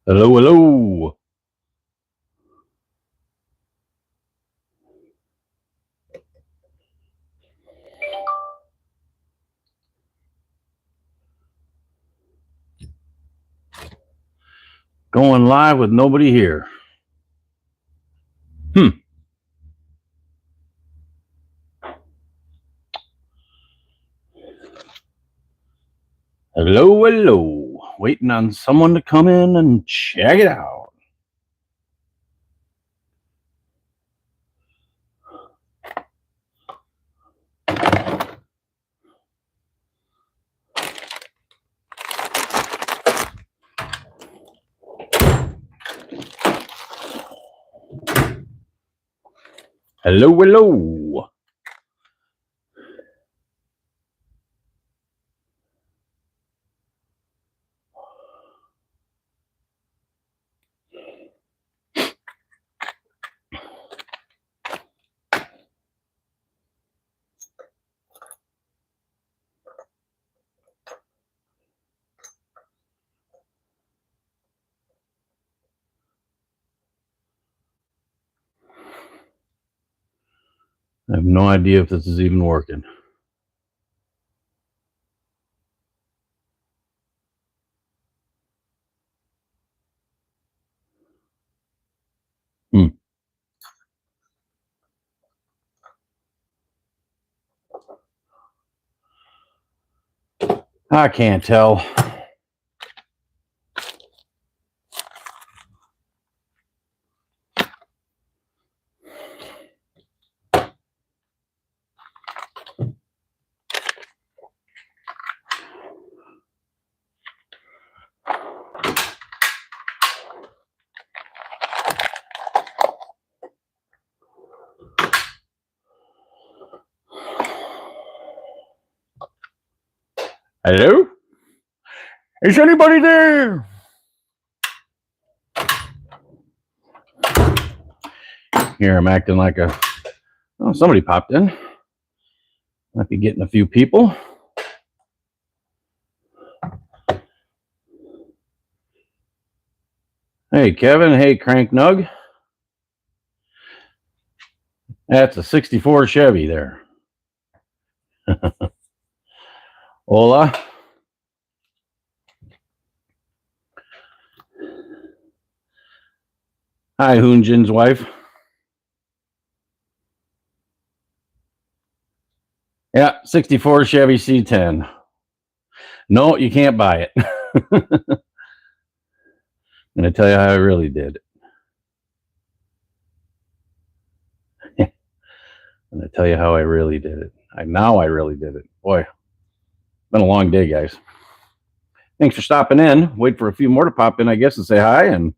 Hello, hello. Going live with nobody here. Hello, hello. Waiting on someone to come in and check it out. Hello, hello. I have no idea if this is even working. I can't tell. Hello? Is anybody there? Here, I'm acting like a... Oh, somebody popped in. Might be getting a few people. Hey, Kevin. Hey, Crank Nug. That's a 64 Chevy there. Hola. Hi, Hoonjin's wife. Yeah, 64 Chevy C10. No, you can't buy it. I'm going to tell you how I really did it. I'm going to tell you how I really did it. Now I really did it. Boy, been a long day, guys. Thanks for stopping in. Wait for a few more to pop in, I guess, and say hi. And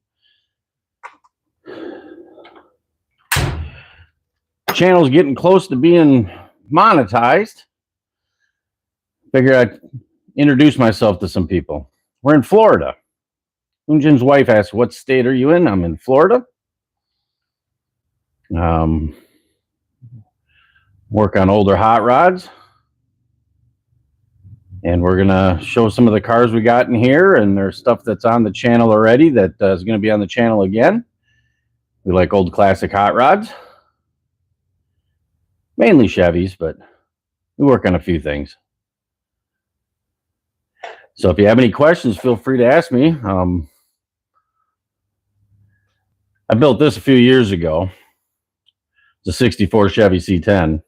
channel's getting close to being monetized. Figure I'd introduce myself to some people. We're in Florida. Unjin's wife asked, what state are you in? I'm in Florida. Work on older hot rods. And we're going to show some of the cars we got in here. And there's stuff that's on the channel already that is going to be on the channel again. We like old classic hot rods. Mainly Chevys, but we work on a few things. So if you have any questions, feel free to ask me. I built this a few years ago. It's a 64 Chevy C10.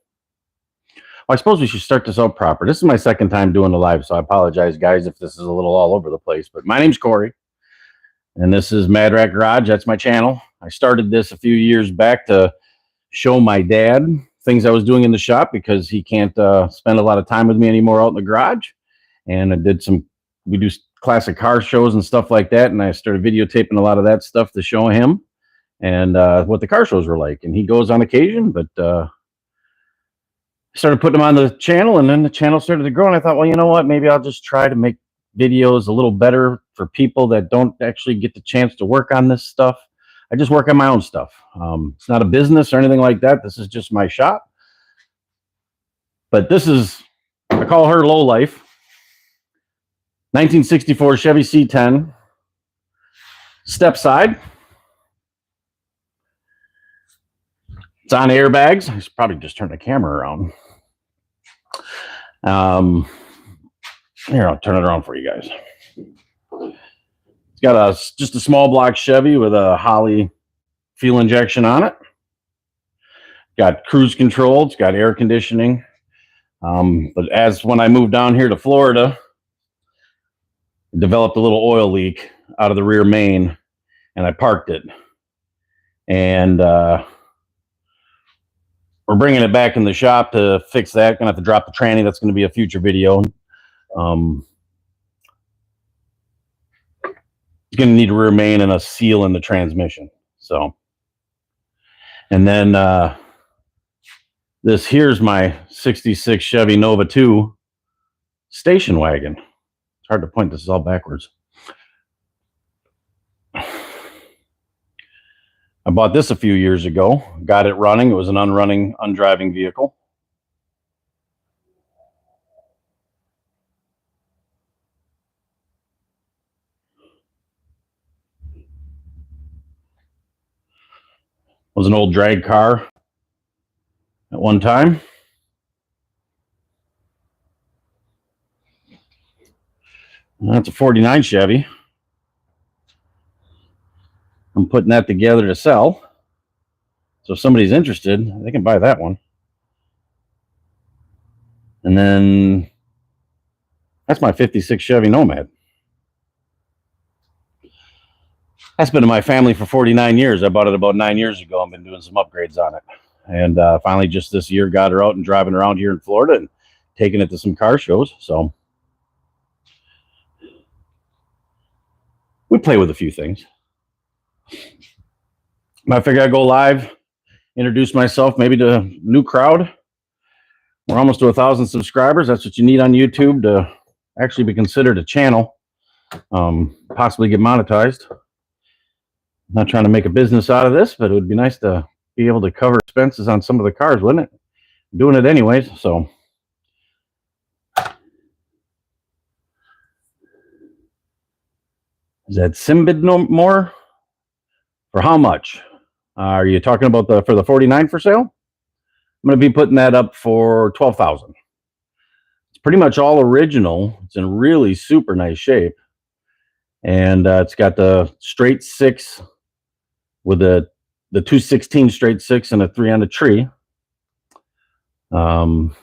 Well, I suppose we should start this out proper. This is my second time doing the live, so I apologize, guys, if this is a little all over the place. But my name's Corey, and this is MadRatt Garage. That's my channel. I started this a few years back to show my dad things I was doing in the shop because he can't spend a lot of time with me anymore out in the garage. And I did we do classic car shows and stuff like that, and I started videotaping a lot of that stuff to show him and what the car shows were like. And he goes on occasion, but started putting them on the channel, and then the channel started to grow, and I thought, well, you know what, maybe I'll just try to make videos a little better for people that don't actually get the chance to work on this stuff. I just work on my own stuff. It's not a business or anything like that. This is just my shop. But this is, I call her low life. 1964 Chevy C10. Step side. It's on airbags. I should probably just turn the camera around. Here, I'll turn it around for you guys. It's got just a small block Chevy with a Holly fuel injection on it. Got cruise control. It's got air conditioning. But as when I moved down here to Florida, I developed a little oil leak out of the rear main, and I parked it. And we're bringing it back in the shop to fix that. Gonna have to drop the tranny. That's going to be a future video. It's going to need a rear main and a seal in the transmission. So, and then this here's my 66 Chevy Nova 2 station wagon. It's hard to point. This is all backwards. I bought this a few years ago. Got it running. It was an undriving vehicle. It was an old drag car at one time. That's a 49 Chevy. I'm putting that together to sell. So if somebody's interested, they can buy that one. And then that's my 56 Chevy Nomad. That's been in my family for 49 years. I bought it about 9 years ago. I've been doing some upgrades on it. And finally just this year got her out and driving around here in Florida and taking it to some car shows. So we play with a few things. I figure I'd go live, introduce myself, maybe to a new crowd. We're almost to 1,000 subscribers. That's what you need on YouTube to actually be considered a channel, possibly get monetized. I'm not trying to make a business out of this, but it would be nice to be able to cover expenses on some of the cars, wouldn't it? I'm doing it anyways, so. Is that Simbid no more? For how much? Are you talking about for the 49 for sale? I'm going to be putting that up for $12,000. It's pretty much all original. It's in really super nice shape, and it's got the straight six with the 216 straight six and a 3 on the tree. I'm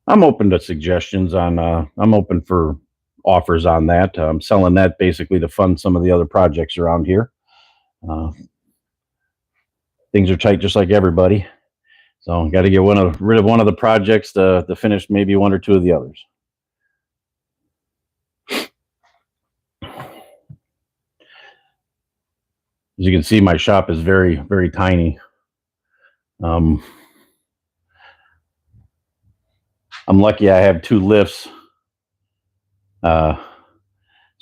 open to suggestions on. I'm open for offers on that. I'm selling that basically to fund some of the other projects around here. Things are tight just like everybody, so got to get rid of one of the projects to finish maybe one or two of the others. As you can see, my shop is very, very tiny. I'm lucky I have 2 lifts, so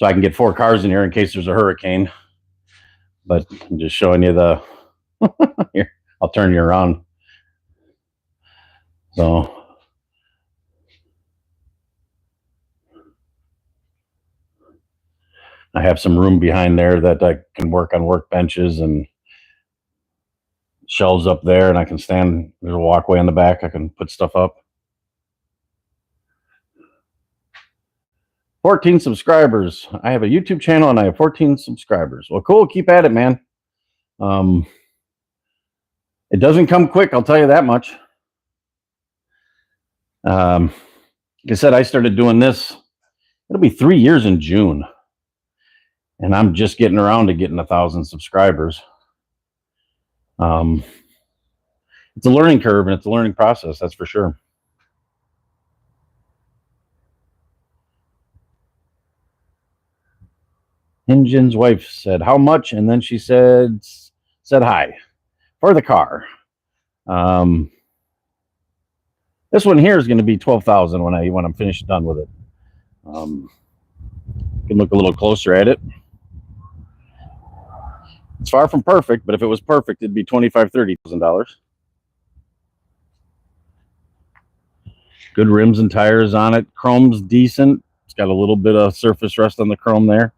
I can get 4 cars in here in case there's a hurricane. But I'm just showing you the here, I'll turn you around. So I have some room behind there that I can work on workbenches and shelves up there, and I can stand. There's a walkway on the back. I can put stuff up. 14 subscribers. I have a YouTube channel and I have 14 subscribers. Well, cool. Keep at it, man. It doesn't come quick, I'll tell you that much. Like I said, I started doing this. It'll be 3 years in June, and I'm just getting around to getting 1,000 subscribers. It's a learning curve and it's a learning process, that's for sure. Injun's wife said, how much? And then she said hi for the car. This one here is going to be $12,000 when I'm finished done with it. You can look a little closer at it. It's far from perfect, but if it was perfect, it'd be $25,000–$30,000. Good rims and tires on it. Chrome's decent. It's got a little bit of surface rust on the chrome there.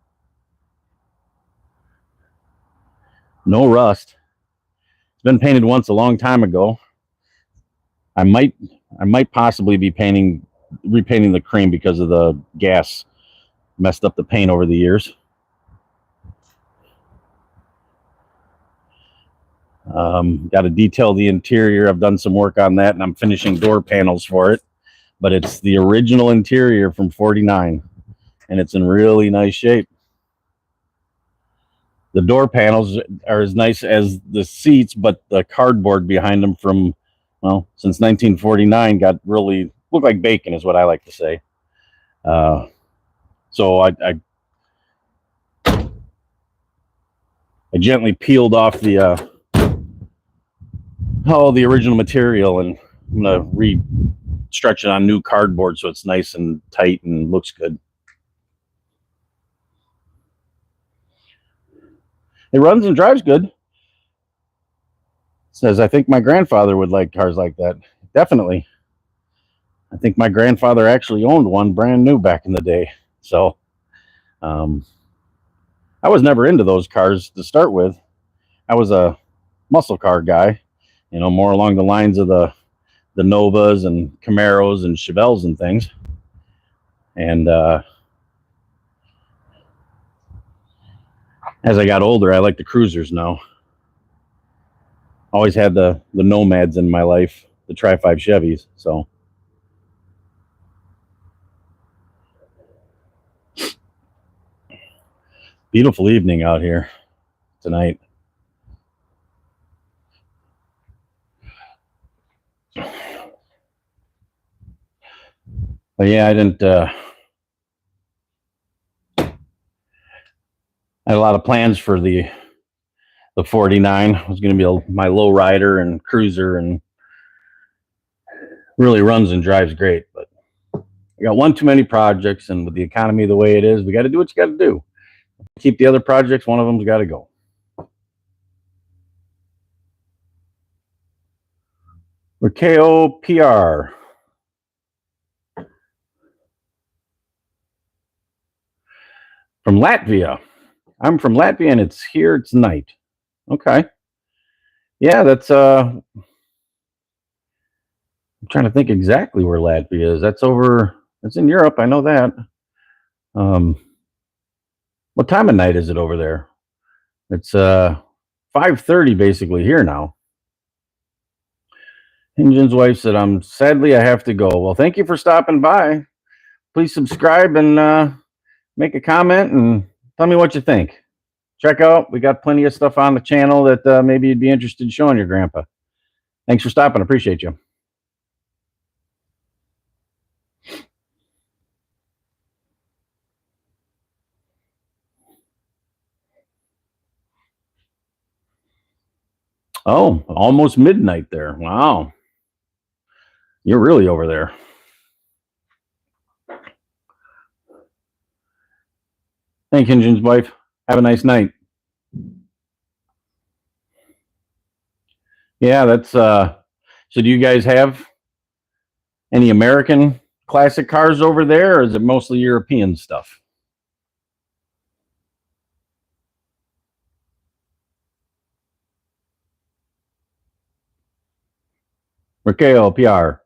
No rust. It's been painted once a long time ago. I might possibly be repainting the cream because of the gas messed up the paint over the years. Got to detail the interior. I've done some work on that, and I'm finishing door panels for it. But it's the original interior from '49, and it's in really nice shape. The door panels are as nice as the seats, but the cardboard behind them from, well, since 1949 got really looked like bacon, is what I like to say. So I gently peeled off the the original material, and I'm gonna stretch it on new cardboard so it's nice and tight and looks good. It runs and drives good. Says, I think my grandfather would like cars like that. Definitely. I think my grandfather actually owned one brand new back in the day. So I was never into those cars to start with. I was a muscle car guy, you know, more along the lines of the Novas and Camaros and Chevelles and things. And as I got older, I like the cruisers now. Always had the Nomads in my life, the Tri-5 Chevys. So beautiful evening out here tonight. But yeah, I didn't. I had a lot of plans for the 49. It was going to be my low rider and cruiser, and really runs and drives great. But I got one too many projects, and with the economy the way it is, we got to do what you got to do. Keep the other projects. One of them's got to go. Roadkill PR. From Latvia. I'm from Latvia, and it's here tonight. Okay. Yeah, that's I'm trying to think exactly where Latvia is. That's in Europe, I know that. What time of night is it over there? It's 5:30 basically here now. Injun's wife said, sadly I have to go. Well, thank you for stopping by. Please subscribe and make a comment and tell me what you think. Check out, we got plenty of stuff on the channel that maybe you'd be interested in showing your grandpa. Thanks for stopping. Appreciate you. Oh, almost midnight there. Wow. You're really over there. Thank you, Injun's wife. Have a nice night. Yeah, that's so do you guys have any American classic cars over there, or is it mostly European stuff? Roadkill PR.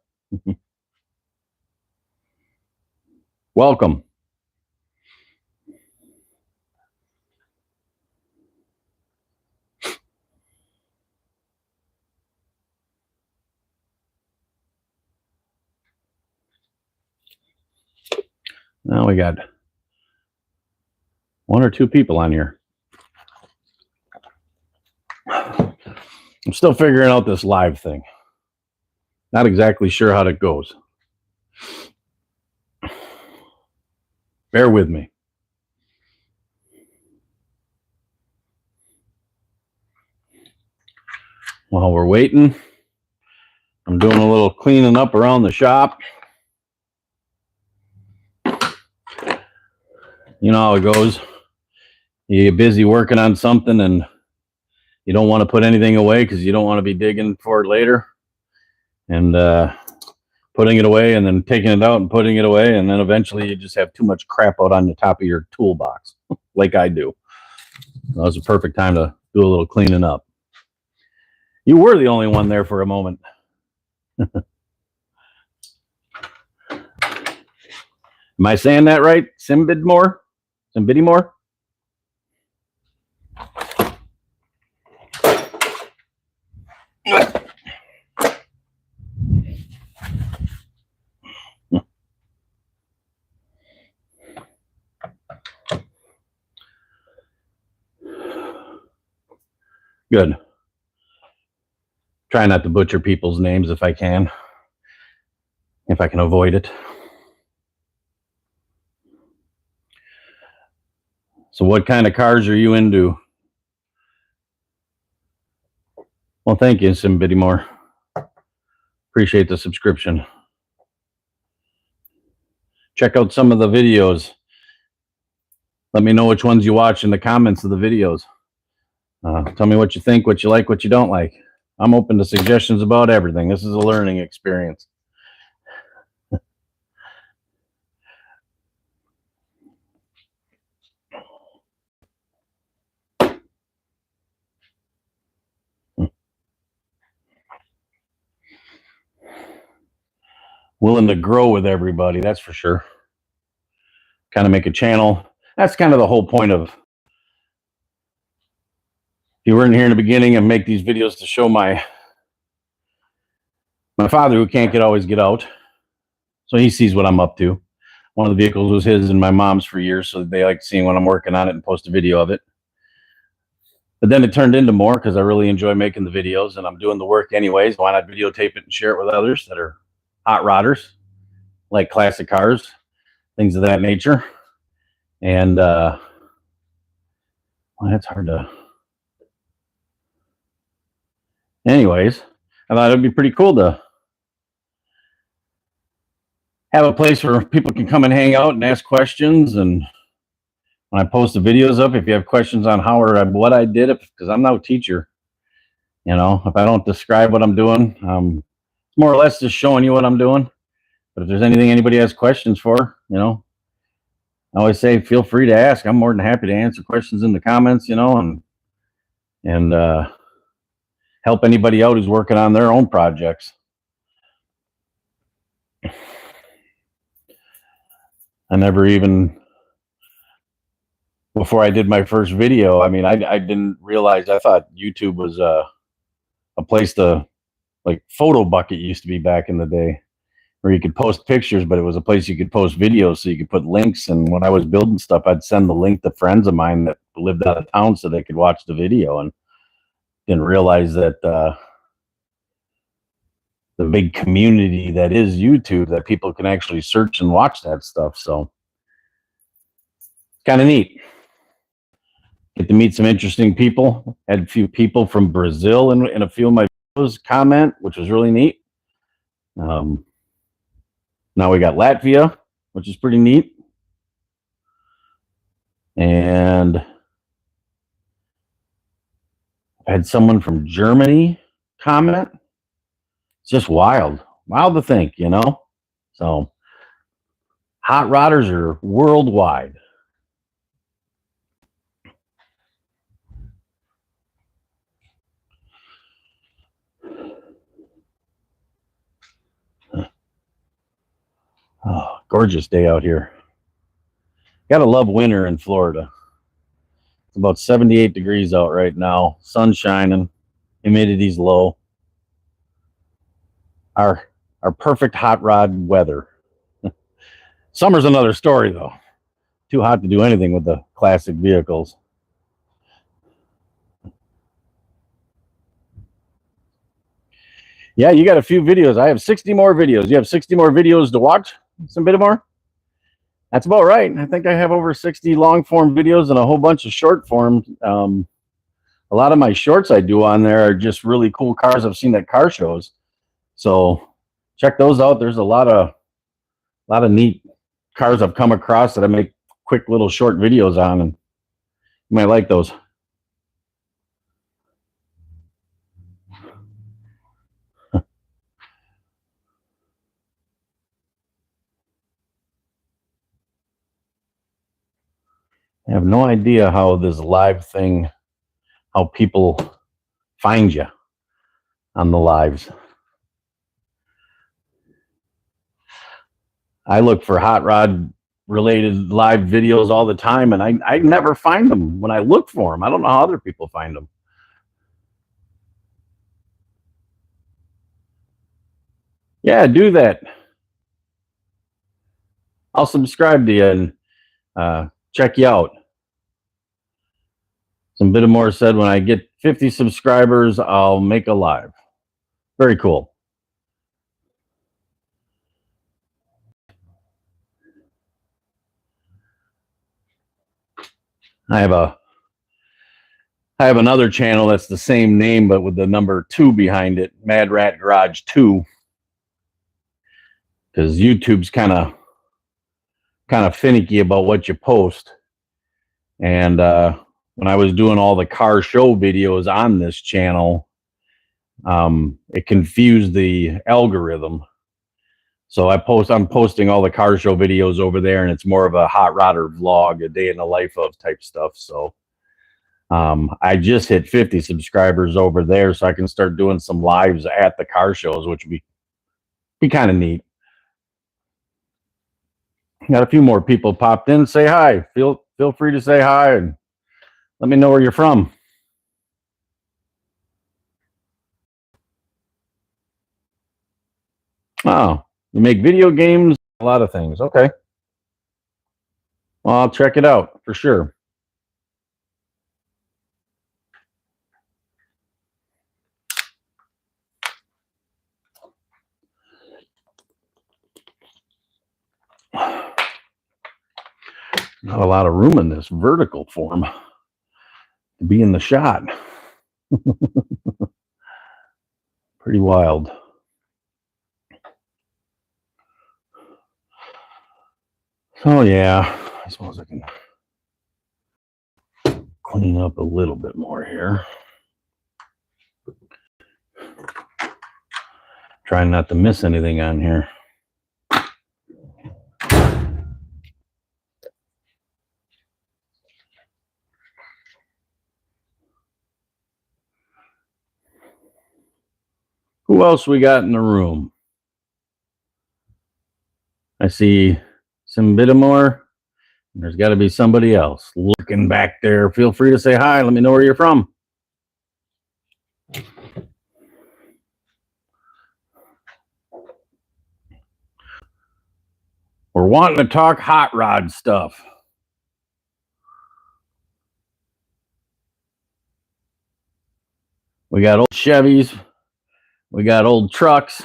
Welcome. Now we got one or two people on here. I'm still figuring out this live thing. Not exactly sure how it goes. Bear with me. While we're waiting, I'm doing a little cleaning up around the shop. You know how it goes. You get busy working on something and you don't want to put anything away because you don't want to be digging for it later. And putting it away and then taking it out and putting it away. And then eventually you just have too much crap out on the top of your toolbox, like I do. That was a perfect time to do a little cleaning up. You were the only one there for a moment. Am I saying that right? Simbidmore? Simbidimore? Good. Try not to butcher people's names if I can avoid it. So what kind of cars are you into? Well, thank you, Simbidimore. Appreciate the subscription. Check out some of the videos. Let me know which ones you watch in the comments of the videos. Tell me what you think, what you like, what you don't like. I'm open to suggestions about everything. This is a learning experience. Willing to grow with everybody, that's for sure. Kind of make a channel. That's kind of the whole point of, if you weren't here in the beginning, and make these videos to show my father, who can't always get out, so he sees what I'm up to. One of the vehicles was his and my mom's for years, so they like seeing when I'm working on it and post a video of it. But then it turned into more because I really enjoy making the videos, and I'm doing the work anyways. Why not videotape it and share it with others that are hot rodders, like classic cars, things of that nature. And well, that's hard to. Anyways, I thought it'd be pretty cool to have a place where people can come and hang out and ask questions. And when I post the videos up, if you have questions on how or what I did, because I'm no teacher, you know, if I don't describe what I'm doing, it's more or less just showing you what I'm doing. But if there's anything anybody has questions for, you know, I always say feel free to ask. I'm more than happy to answer questions in the comments, you know, and help anybody out who's working on their own projects. I never even, before I did my first video, I mean, I didn't realize, I thought YouTube was a place to, like Photo Bucket used to be back in the day, where you could post pictures, but it was a place you could post videos, so you could put links. And when I was building stuff, I'd send the link to friends of mine that lived out of town so they could watch the video, and didn't realize that the big community that is YouTube, that people can actually search and watch that stuff. So kind of neat. Get to meet some interesting people. Had a few people from Brazil in a few of my videos comment, which was really neat. Now we got Latvia, which is pretty neat. And I had someone from Germany comment. It's just wild to think, you know. So hot rodders are worldwide. Oh, gorgeous day out here. Gotta love winter in Florida. It's about 78 degrees out right now. Sun shining. Humidity's low. Our perfect hot rod weather. Summer's another story, though. Too hot to do anything with the classic vehicles. Yeah, you got a few videos. I have 60 more videos. You have 60 more videos to watch? Some bit more? That's about right. I think I have over 60 long form videos and a whole bunch of short form. A lot of my shorts I do on there are just really cool cars I've seen at car shows. So check those out. There's a lot of neat cars I've come across that I make quick little short videos on, and you might like those. I have no idea how this live thing how people find you on the lives. I look for hot rod related live videos all the time, and I never find them when I look for them. I don't know how other people find them. Yeah, do that. I'll subscribe to you and check you out. Some bit more said, when I get 50 subscribers, I'll make a live. Very cool. I have another channel that's the same name, but with the number 2 behind it, MadRatt Garage2. Because YouTube's kind of finicky about what you post. And when I was doing all the car show videos on this channel, it confused the algorithm. So I'm posting all the car show videos over there, and it's more of a hot rodder vlog, a day in the life of type stuff. So I just hit 50 subscribers over there, so I can start doing some lives at the car shows, which would be kind of neat. Got a few more people popped in. Say hi. Feel free to say hi and let me know where you're from. Oh, you make video games, a lot of things. Okay. Well, I'll check it out for sure. Not a lot of room in this vertical form to be in the shot. Pretty wild. So yeah, I suppose I can clean up a little bit more here. Trying not to miss anything on here. Who else we got in the room? I see some bit more. There's got to be somebody else lurking back there. Feel free to say hi. Let me know where you're from. We're wanting to talk hot rod stuff. We got old Chevys. We got old trucks.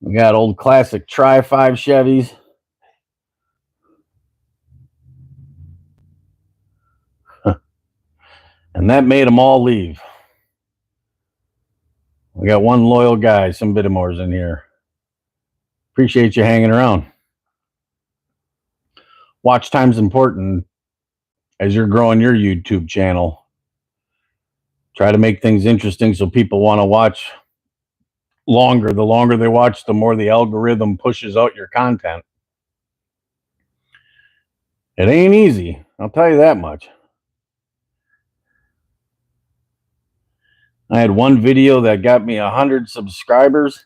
We got old classic Tri-5 Chevys. And that made them all leave. We got one loyal guy, some bit more's in here. Appreciate you hanging around. Watch time's important as you're growing your YouTube channel. Try to make things interesting so people want to watch longer. The longer they watch, the more the algorithm pushes out your content. It ain't easy, I'll tell you that much. I had one video that got me 100 subscribers,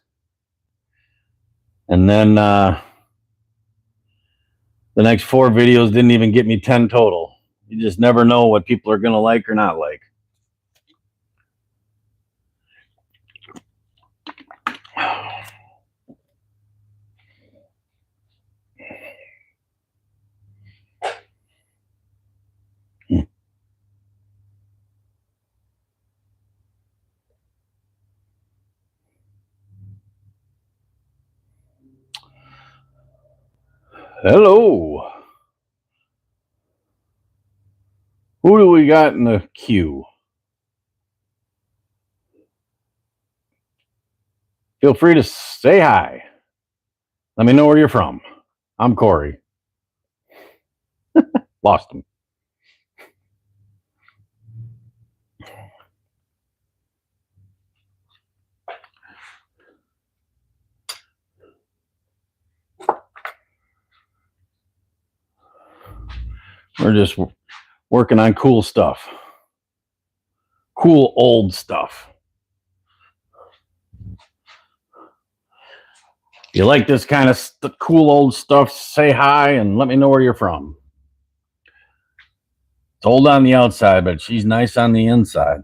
and then the next 4 videos didn't even get me 10 total. You just never know what people are going to like or not like. Hello. Who do we got in the queue? Feel free to say hi. Let me know where you're from. I'm Corey. Lost him. We're just working on cool stuff. cool old stuff. If you like this kind of cool old stuff, say hi and let me know where you're from. It's old on the outside, but she's nice on the inside.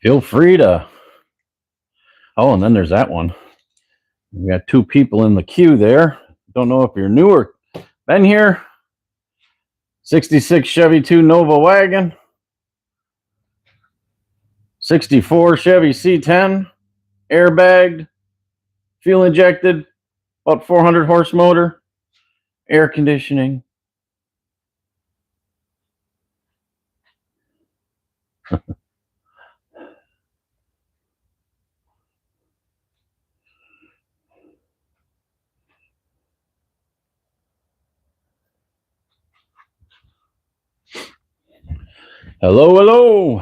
Feel free to. Oh, and then there's that one. We got two people in the queue there. Don't know if you're new or been here. 66 Chevy 2 Nova Wagon. 64 Chevy C10. Airbagged. Fuel injected. About 400 horse motor. Air conditioning. Hello, hello.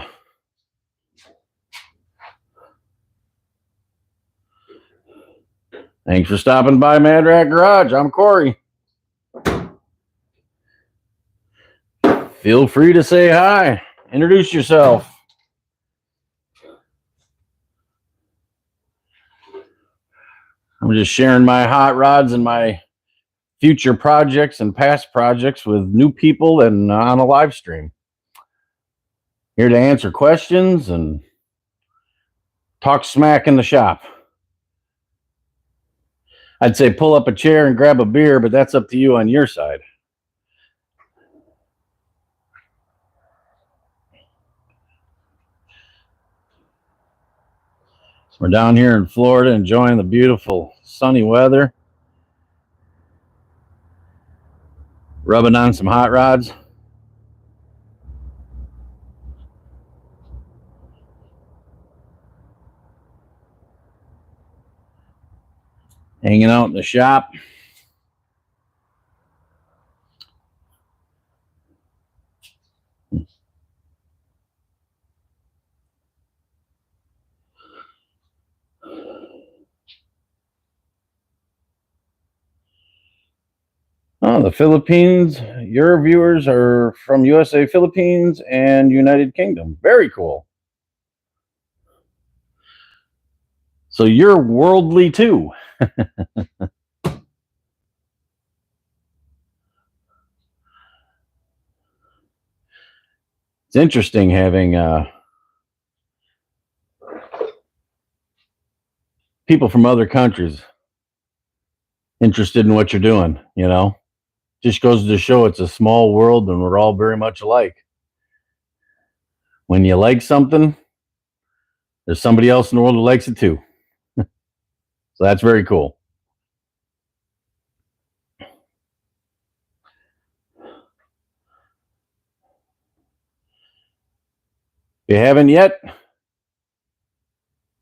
Thanks for stopping by MadRatt Garage. I'm Corey. Feel free to say hi. Introduce yourself. I'm just sharing my hot rods and my future projects and past projects with new people and on a live stream. Here to answer questions and talk smack in the shop. I'd say pull up a chair and grab a beer, but that's up to you on your side. We're down here in Florida enjoying the beautiful sunny weather. Rubbing on some hot rods. Hanging out in the shop. Oh, the Philippines. Your viewers are from USA, Philippines, and United Kingdom. Very cool. So you're worldly too. It's interesting having people from other countries interested in what you're doing, you know. Just goes to show it's a small world and we're all very much alike. When you like something, there's somebody else in the world who likes it too. So that's very cool. If you haven't yet,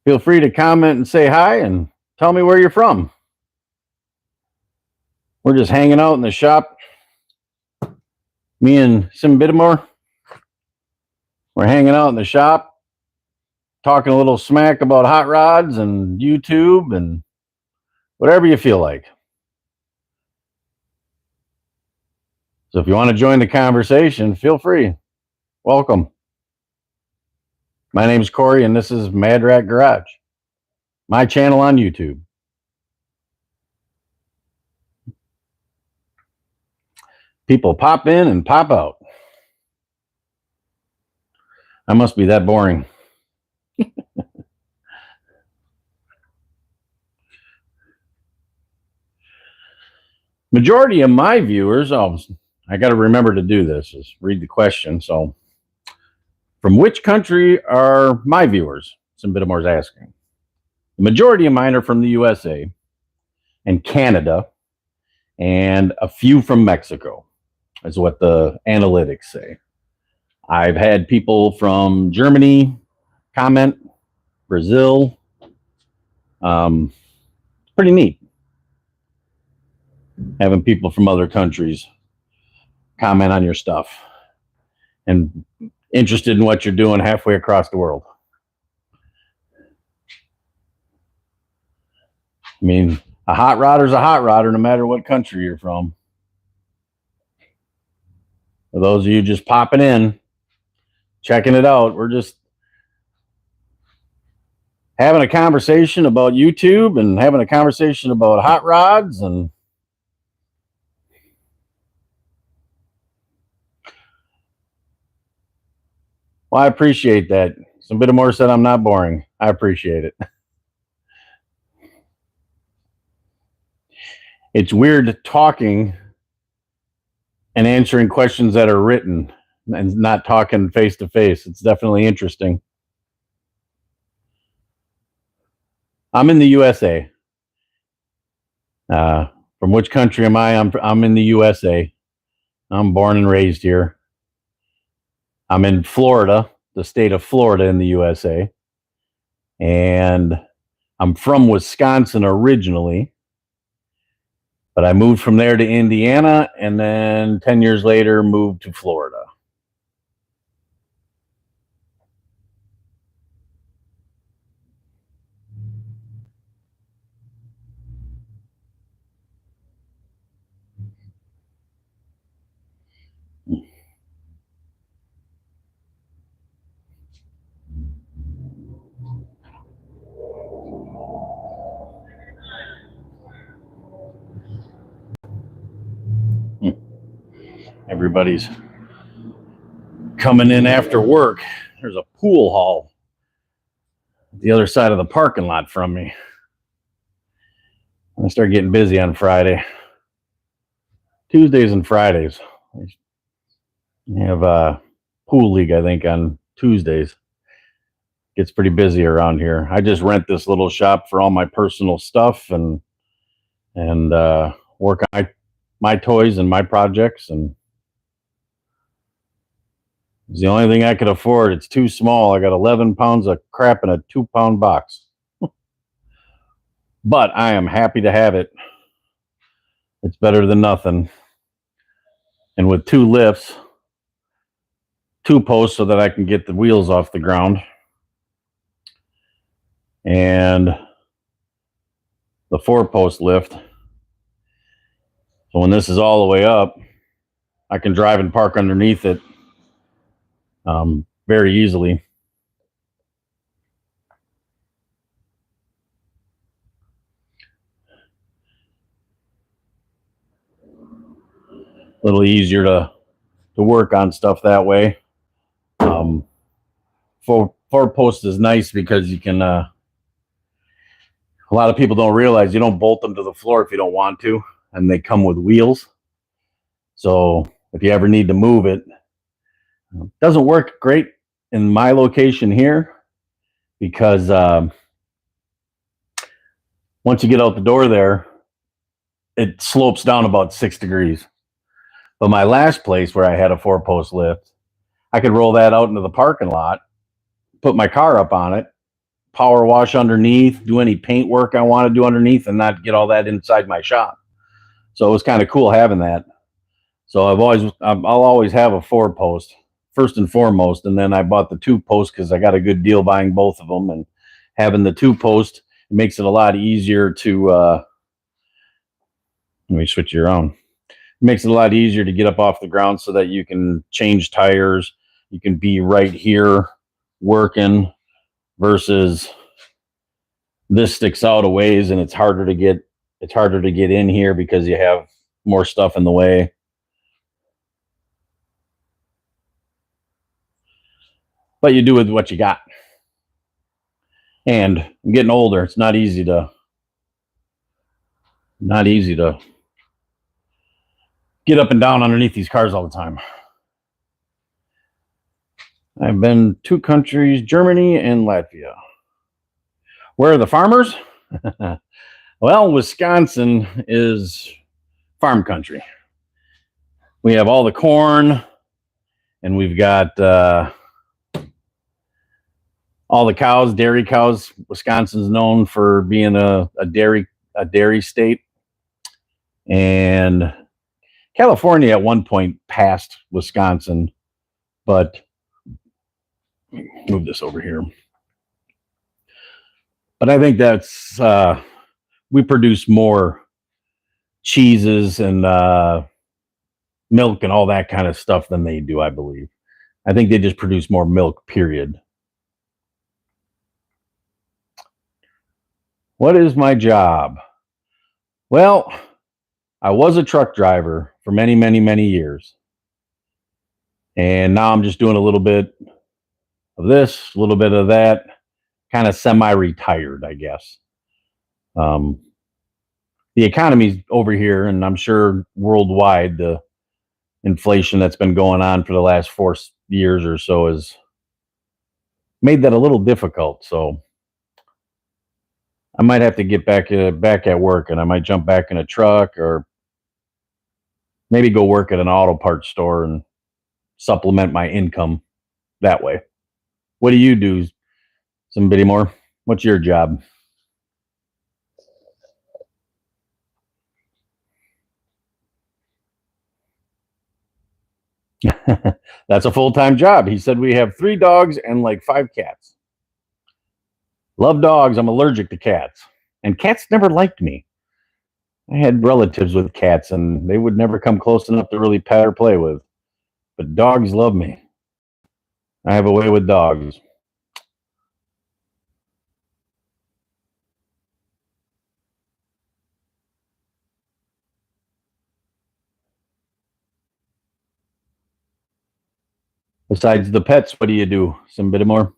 feel free to comment and say hi and tell me where you're from. We're just hanging out in the shop. Me and Sim Biddamore. We're hanging out in the shop, talking a little smack about hot rods and YouTube and whatever you feel like. So if you want to join the conversation, feel free. Welcome. My name is Corey, and this is MadRatt Garage, my channel on YouTube. People pop in and pop out. I must be that boring. Majority of my viewers, I got to remember to do this, is read the question. So, from which country are my viewers? Some bit more is asking. The majority of mine are from the USA and Canada, and a few from Mexico, is what the analytics say. I've had people from Germany comment, Brazil. Pretty neat having people from other countries comment on your stuff and interested in what you're doing halfway across the world. I mean, A hot rodder's a hot rodder no matter what country you're from. For those of you just popping in, checking it out, we're just having a conversation about YouTube and having a conversation about hot rods. And well, I appreciate that. Some bit more said I'm not boring. I appreciate it. It's weird talking and answering questions that are written and not talking face to face. It's definitely interesting. I'm in the USA. From which country am I? I'm in the USA. I'm born and raised here. I'm in Florida, the state of Florida in the USA. And I'm from Wisconsin originally, but I moved from there to Indiana, and then 10 years later moved to Florida. Everybody's coming in after work. There's a pool hall the other side of the parking lot from me. I start getting busy on Friday. Tuesdays and Fridays. We have a pool league, I think, on Tuesdays. Gets pretty busy around here. I just rent this little shop for all my personal stuff and work on my toys and my projects. And it's the only thing I could afford. It's too small. I got 11 pounds of crap in a 2-pound box. But I am happy to have it. It's better than nothing. And with 2 lifts, 2 posts so that I can get the wheels off the ground, and the 4-post lift. So when this is all the way up, I can drive and park underneath it very easily. A little easier to work on stuff that way. 4-post is nice because you can, a lot of people don't realize you don't bolt them to the floor if you don't want to, and they come with wheels. So if you ever need to move it, doesn't work great in my location here because once you get out the door there, it slopes down about 6 degrees. But my last place where I had a 4-post lift, I could roll that out into the parking lot, put my car up on it, power wash underneath, do any paint work I want to do underneath, and not get all that inside my shop. So it was kind of cool having that. So I'll always have a 4-post first and foremost, and then I bought the 2-post because I got a good deal buying both of them. And having the 2-post makes it a lot easier to let me switch you around. It makes it a lot easier to get up off the ground so that you can change tires. You can be right here working versus this sticks out a ways and it's harder to get in here because you have more stuff in the way. But you do with what you got. And I'm getting older. It's not easy to get up and down underneath these cars all the time. I've been 2 countries, Germany and Latvia. Where are the farmers? Well, Wisconsin is farm country. We have all the corn, and we've got all the cows, dairy cows. Wisconsin's known for being a dairy state. And California at one point passed Wisconsin, but move this over here. But I think that's we produce more cheeses and milk and all that kind of stuff than they do, I believe. I think they just produce more milk, period. What is my job? Well, I was a truck driver for many, many, many years. And now I'm just doing a little bit of this, a little bit of that, kind of semi-retired, I guess. The economy's over here, and I'm sure worldwide, the inflation that's been going on for the last 4 years or so has made that a little difficult. So I might have to get back at work, and I might jump back in a truck or maybe go work at an auto parts store and supplement my income that way. What do you do, somebody more? What's your job? That's a full-time job. He said we have 3 dogs and like 5 cats. Love dogs. I'm allergic to cats. And cats never liked me. I had relatives with cats, and they would never come close enough to really pet or play with. But dogs love me. I have a way with dogs. Besides the pets, what do you do? Some bit more?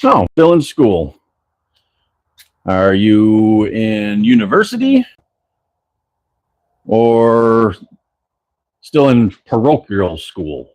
No, still in school. Are you in university or still in parochial school?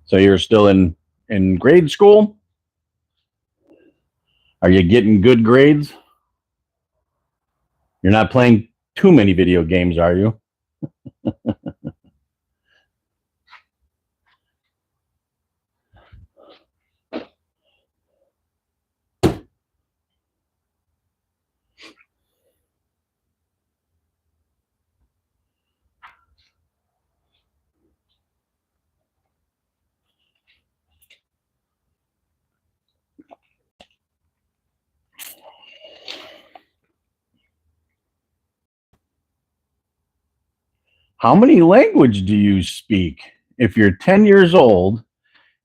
So you're still in grade school? Are you getting good grades? You're not playing too many video games, are you? How many languages do you speak? If you're 10 years old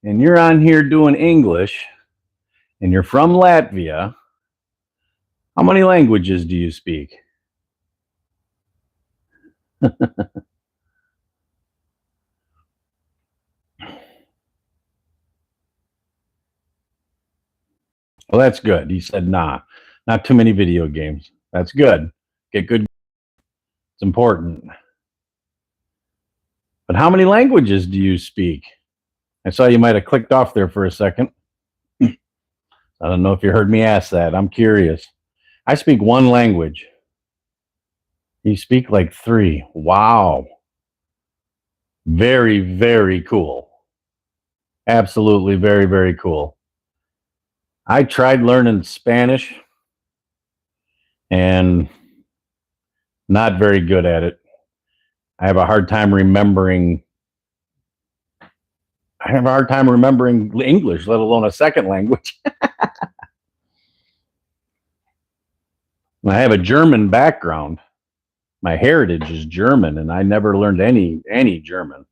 and you're on here doing English and you're from Latvia, how many languages do you speak? Well, that's good. He said, nah, not too many video games. That's good. Get good. It's important. But how many languages do you speak? I saw you might have clicked off there for a second. I don't know if you heard me ask that. I'm curious. I speak 1 language. You speak like 3. Wow. Very, very cool. Absolutely very, very cool. I tried learning Spanish and not very good at it. I have a hard time remembering English, let alone a second language. I have a German background. My heritage is German, and I never learned any German.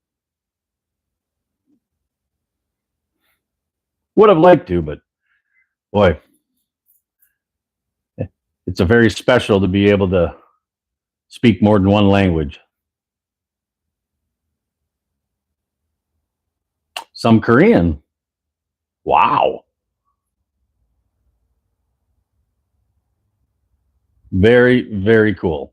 Would have liked to, but boy, it's a very special to be able to speak more than one language. Some Korean. Wow. Very, very cool.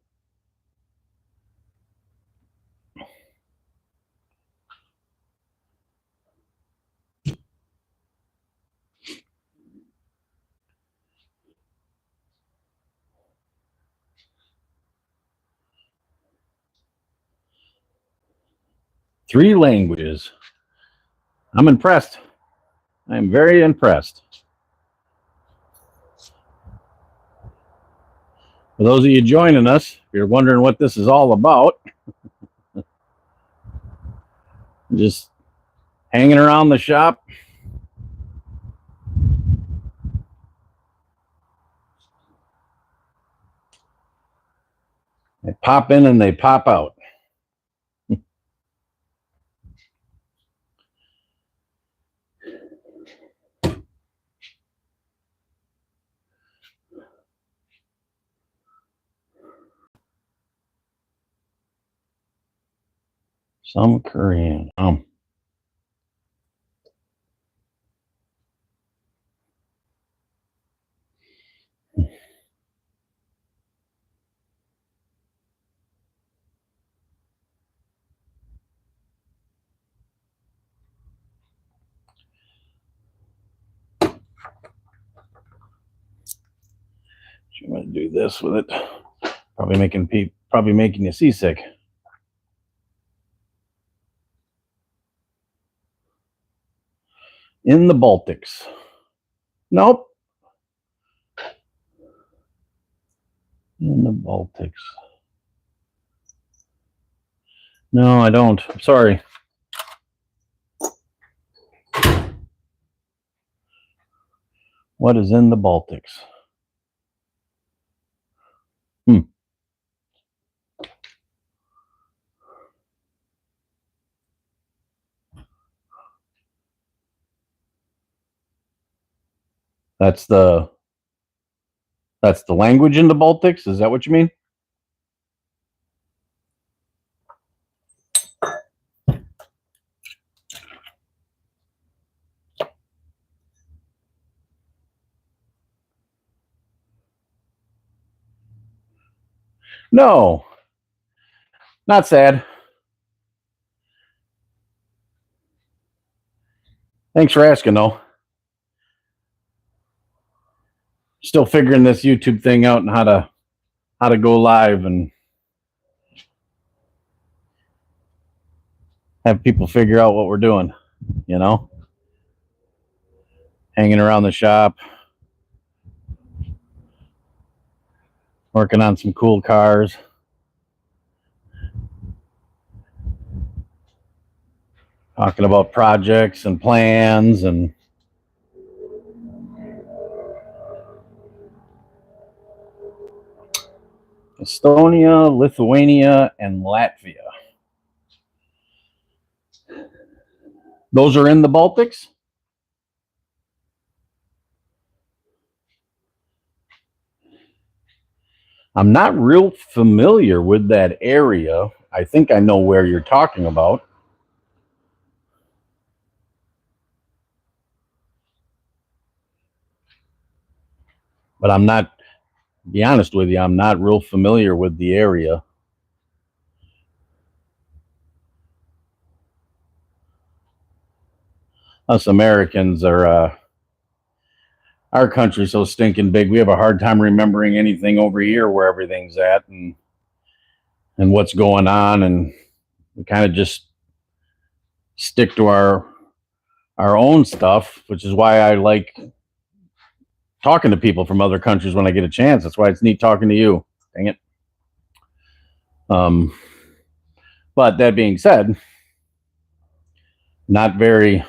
Three languages. I'm impressed. I'm very impressed. For those of you joining us, if you're wondering what this is all about, just hanging around the shop. They pop in and they pop out. Some Korean. I'm going to do this with it. Probably making you seasick. In the Baltics. Nope. In the Baltics. No, I don't. I'm sorry. What is in the Baltics? That's the language in the Baltics? Is that what you mean? No. Not sad. Thanks for asking, though. Still figuring this YouTube thing out and how to go live and have people figure out what we're doing, you know? Hanging around the shop, working on some cool cars. Talking about projects and plans and Estonia, Lithuania, and Latvia. Those are in the Baltics? I'm not real familiar with that area. I think I know where you're talking about. But I'm not, to be honest with you, I'm not real familiar with the area. Us Americans are, our country's so stinking big. We have a hard time remembering anything over here where everything's at and what's going on, and we kind of just stick to our own stuff, which is why I like talking to people from other countries when I get a chance. That's why it's neat talking to you. Dang it. But that being said, not very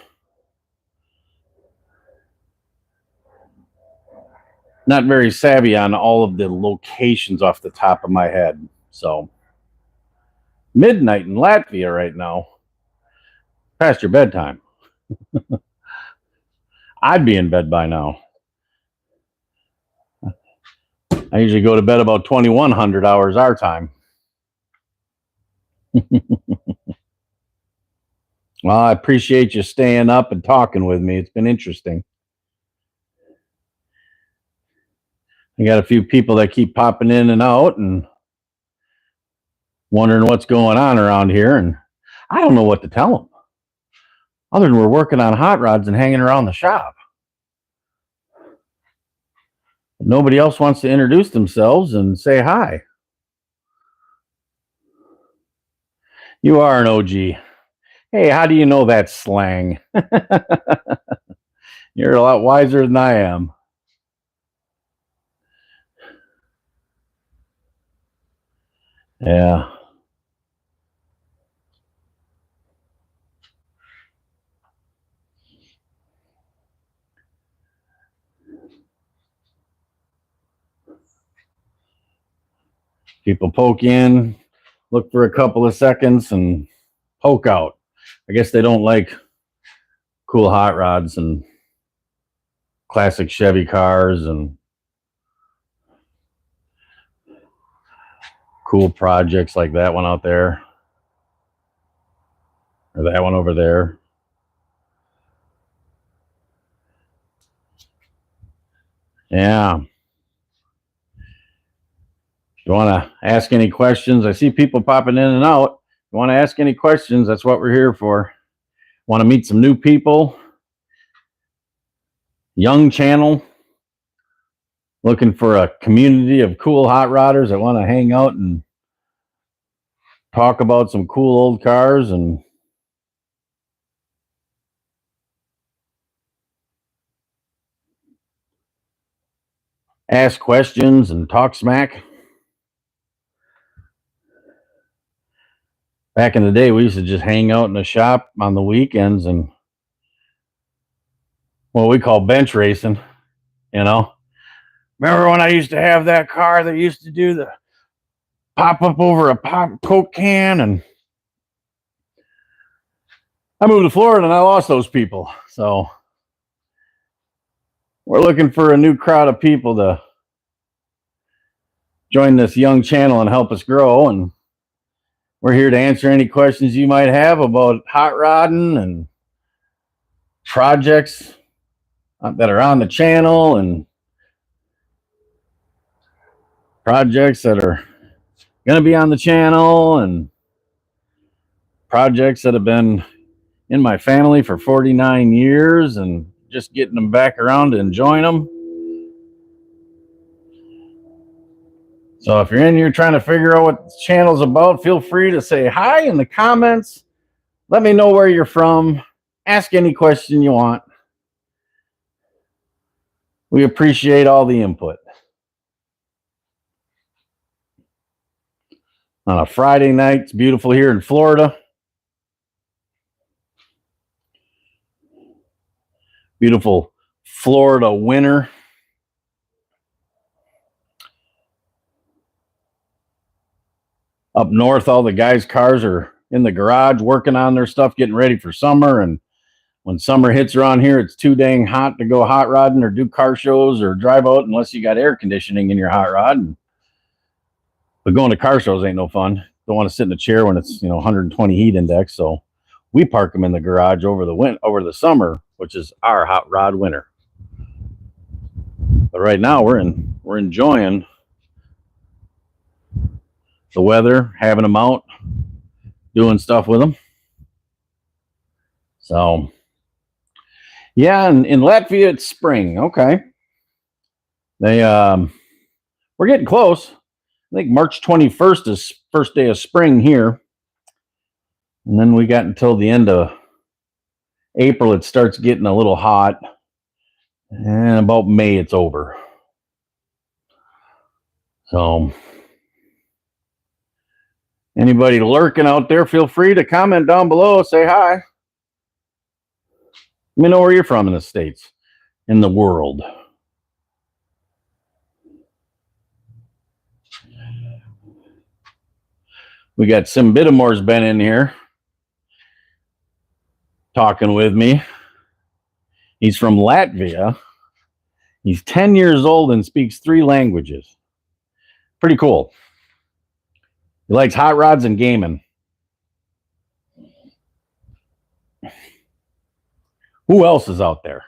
savvy on all of the locations off the top of my head. So midnight in Latvia right now. Past your bedtime. I'd be in bed by now. I usually go to bed about 2100 hours our time. Well, I appreciate you staying up and talking with me. It's been interesting. I got a few people that keep popping in and out and wondering what's going on around here, and I don't know what to tell them other than we're working on hot rods and hanging around the shop. Nobody else wants to introduce themselves and say hi. You are an OG. Hey, how do you know that slang? You're a lot wiser than I am. Yeah. People poke in, look for a couple of seconds, and poke out. I guess they don't like cool hot rods and classic Chevy cars and cool projects like that one out there or that one over there. Yeah. If you want to ask any questions, I see people popping in and out. If you want to ask any questions, that's what we're here for. Want to meet some new people? Young channel, looking for a community of cool hot rodders that want to hang out and talk about some cool old cars and ask questions and talk smack. Back in the day, we used to just hang out in the shop on the weekends and what we call bench racing, you know. Remember when I used to have that car that used to do the pop up over a Coke can? And I moved to Florida and I lost those people. So we're looking for a new crowd of people to join this young channel and help us grow. And we're here to answer any questions you might have about hot rodding and projects that are on the channel and projects that are going to be on the channel and projects that have been in my family for 49 years and just getting them back around to enjoying them. So if you're in here trying to figure out what the channel's about, feel free to say hi in the comments. Let me know where you're from. Ask any question you want. We appreciate all the input. On a Friday night, it's beautiful here in Florida. Beautiful Florida winter. Up north, all the guys' cars are in the garage working on their stuff, getting ready for summer. And when summer hits around here, it's too dang hot to go hot rodding or do car shows or drive out unless you got air conditioning in your hot rod. But going to car shows ain't no fun. Don't want to sit in a chair when it's 120 heat index. So we park them in the garage over the summer, which is our hot rod winter. But right now we're enjoying the weather, having them out, doing stuff with them. So, yeah, and in Latvia it's spring. Okay, we're getting close. I think March 21st is first day of spring here, and then we got until the end of April. It starts getting a little hot, and about May it's over. So anybody lurking out there, feel free to comment down below. Say hi. Let me know where you're from in the States, in the world. We got Sim Bittamore's been in here talking with me. He's from Latvia. He's 10 years old and speaks 3 languages. Pretty cool. He likes hot rods and gaming. Who else is out there?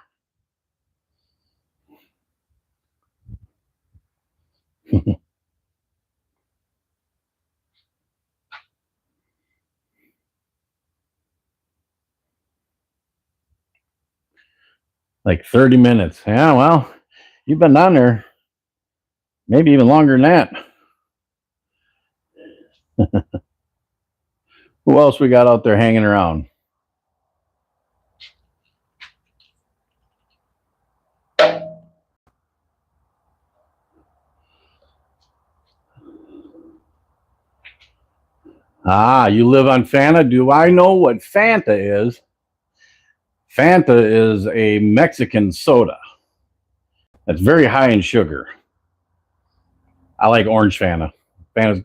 Like 30 minutes. Yeah, well, you've been on there maybe even longer than that. Who else we got out there hanging around? Ah, you live on Fanta? Do I know what Fanta is? Fanta is a Mexican soda that's very high in sugar. I like orange Fanta. Fanta's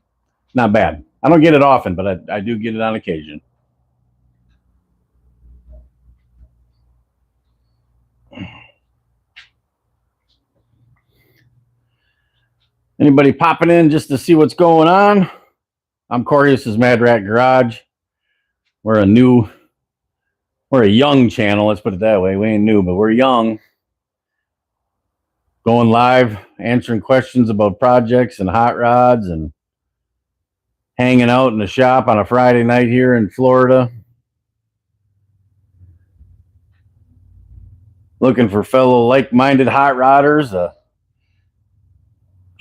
not bad. I don't get it often, but I do get it on occasion. Anybody popping in just to see what's going on? I'm Corey. This is MadRatt Garage. We're a young channel. Let's put it that way. We ain't new, but we're young. Going live, answering questions about projects and hot rods and hanging out in the shop on a Friday night here in Florida. Looking for fellow like-minded hot rodders.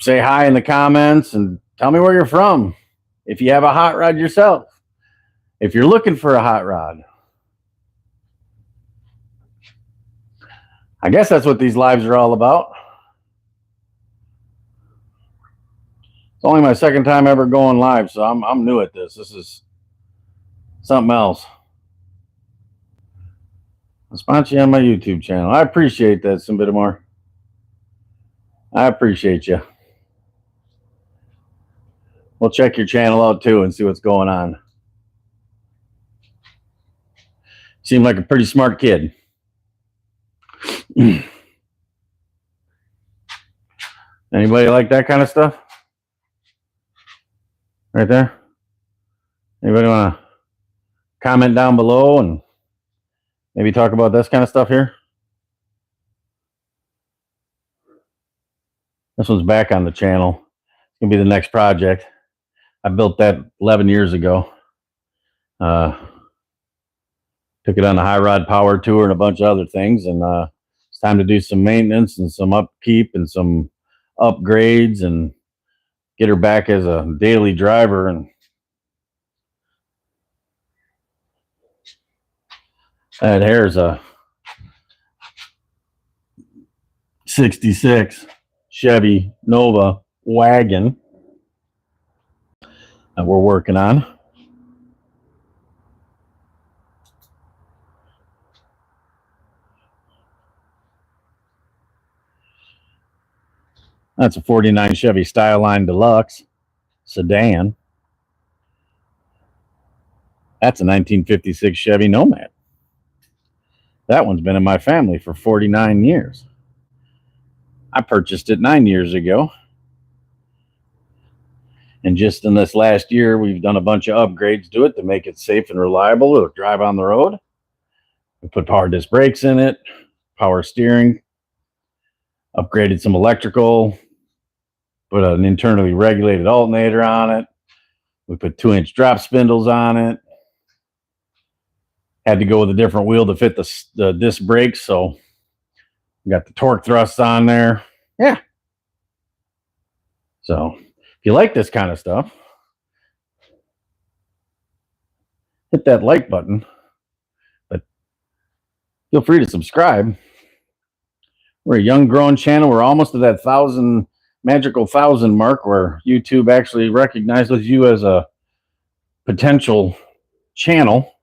Say hi in the comments and tell me where you're from. If you have a hot rod yourself. If you're looking for a hot rod. I guess that's what these lives are all about. It's only my second time ever going live, so I'm new at this. This is something else. I'll sponsor you on my YouTube channel. I appreciate that, some bit more. I appreciate you. We'll check your channel out too and see what's going on. Seem like a pretty smart kid. Anybody like that kind of stuff? Right there? Anybody want to comment down below and maybe talk about this kind of stuff here? This one's back on the channel. It's going to be the next project. I built that 11 years ago. Took it on the high rod power tour and a bunch of other things. And it's time to do some maintenance and some upkeep and some upgrades and get her back as a daily driver. And that here's a 66 Chevy Nova Wagon that we're working on. That's a 49 Chevy Styline Deluxe sedan. That's a 1956 Chevy Nomad. That one's been in my family for 49 years. I purchased it 9 years ago. And just in this last year, we've done a bunch of upgrades to it to make it safe and reliable to drive on the road. We put power disc brakes in it, power steering, upgraded some electrical, put an internally regulated alternator on it. We put 2-inch drop spindles on it. Had to go with a different wheel to fit the disc brakes, so we got the torque thrusts on there. Yeah. So if you like this kind of stuff, hit that like button, but feel free to subscribe. We're a young growing channel. We're almost to that magical 1,000 mark where YouTube actually recognizes you as a potential channel.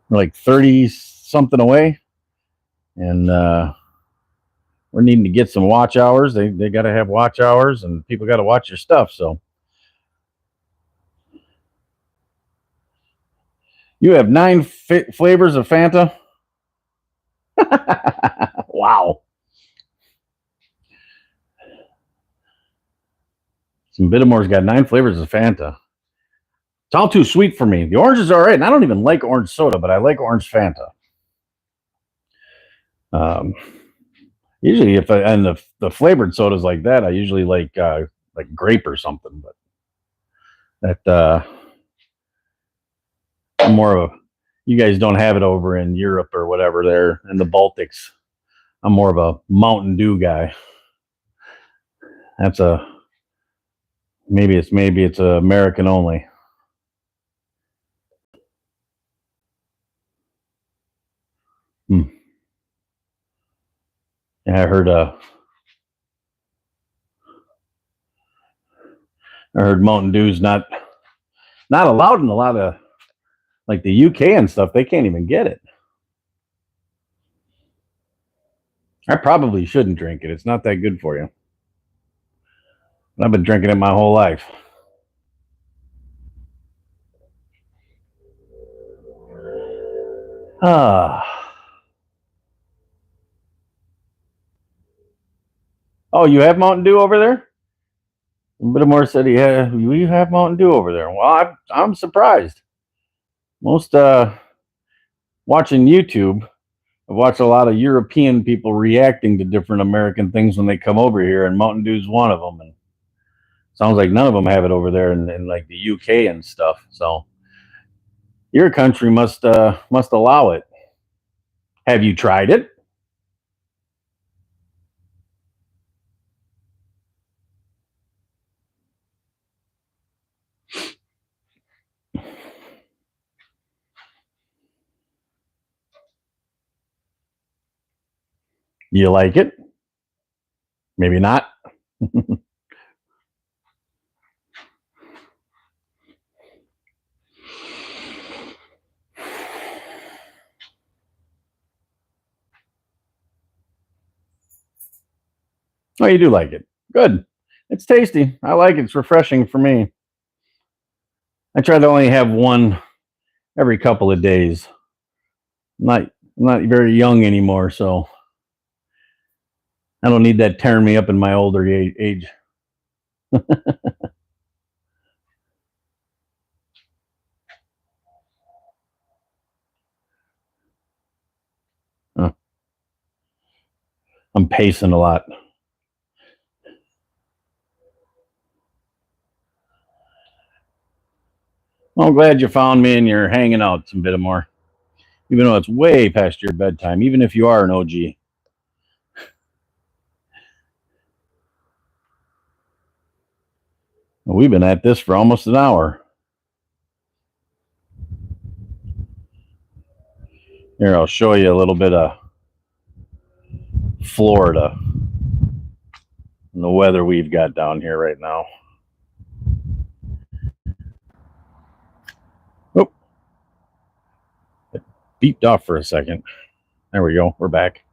We're like 30 something away, and we're needing to get some watch hours. They got to have watch hours, and people got to watch your stuff. So You have 9 flavors of Fanta? Wow. Some Bittamore's got 9 flavors of Fanta. It's all too sweet for me. The orange is all right, and I don't even like orange soda, but I like orange Fanta. Usually, and the flavored sodas like that, I usually like grape or something. But that I'm more of a. You guys don't have it over in Europe or whatever there in the Baltics. I'm more of a Mountain Dew guy. That's maybe it's American only. Yeah, I heard Mountain Dew's not allowed in a lot of like the UK and stuff. They can't even get it. I probably shouldn't drink it. It's not that good for you. I've been drinking it my whole life. Oh, you have Mountain Dew over there? Bittamore said, "Yeah, you have Mountain Dew over there." Well, I'm surprised. Most watching YouTube, I've watched a lot of European people reacting to different American things when they come over here, and Mountain Dew's one of them. And sounds like none of them have it over there in like the UK and stuff. So your country must allow it. Have you tried it? You like it? Maybe not. Oh, you do like it. Good. It's tasty. I like it. It's refreshing for me. I try to only have one every couple of days. I'm not very young anymore, so I don't need that tearing me up in my older age. I'm pacing a lot. Well, I'm glad you found me and you're hanging out some bit more. Even though it's way past your bedtime, even if you are an OG. We've been at this for almost an hour. Here, I'll show you a little bit of Florida and the weather we've got down here right now. Oh, it beeped off for a second. There we go. We're back.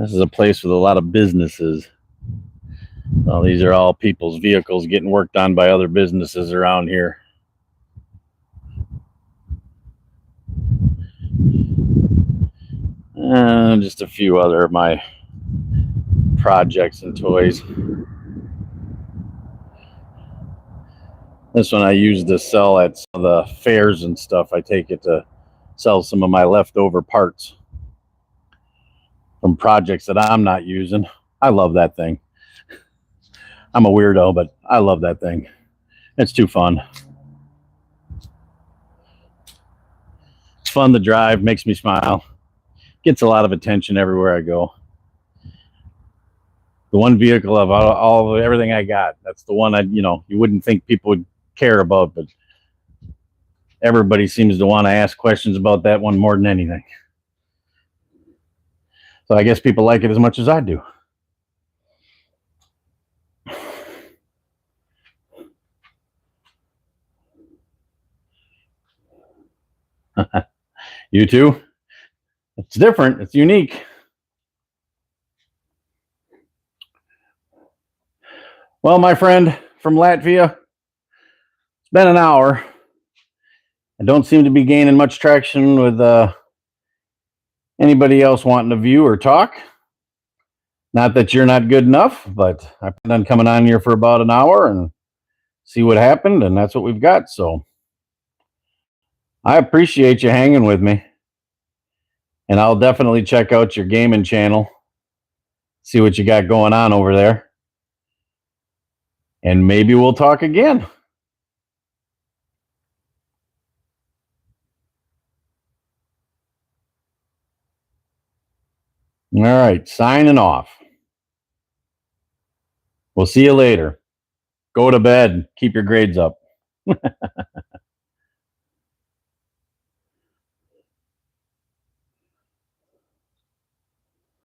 This is a place with a lot of businesses. Well, these are all people's vehicles getting worked on by other businesses around here. And just a few other of my projects and toys. This one I use to sell at some of the fairs and stuff. I take it to sell some of my leftover parts from projects that I'm not using. I love that thing. I'm a weirdo, but I love that thing. It's too fun. It's fun to drive, makes me smile. Gets a lot of attention everywhere I go. The one vehicle of all everything I got, that's the one you wouldn't think people would care about, but everybody seems to want to ask questions about that one more than anything. So I guess people like it as much as I do. You too? It's different. It's unique. Well, my friend from Latvia, it's been an hour. I don't seem to be gaining much traction with anybody else wanting to view or talk. Not that you're not good enough, but I plan on coming on here for about an hour and see what happened, and that's what we've got. So I appreciate you hanging with me, and I'll definitely check out your gaming channel, see what you got going on over there, and maybe we'll talk again. All right, signing off. We'll see you later. Go to bed. Keep your grades up.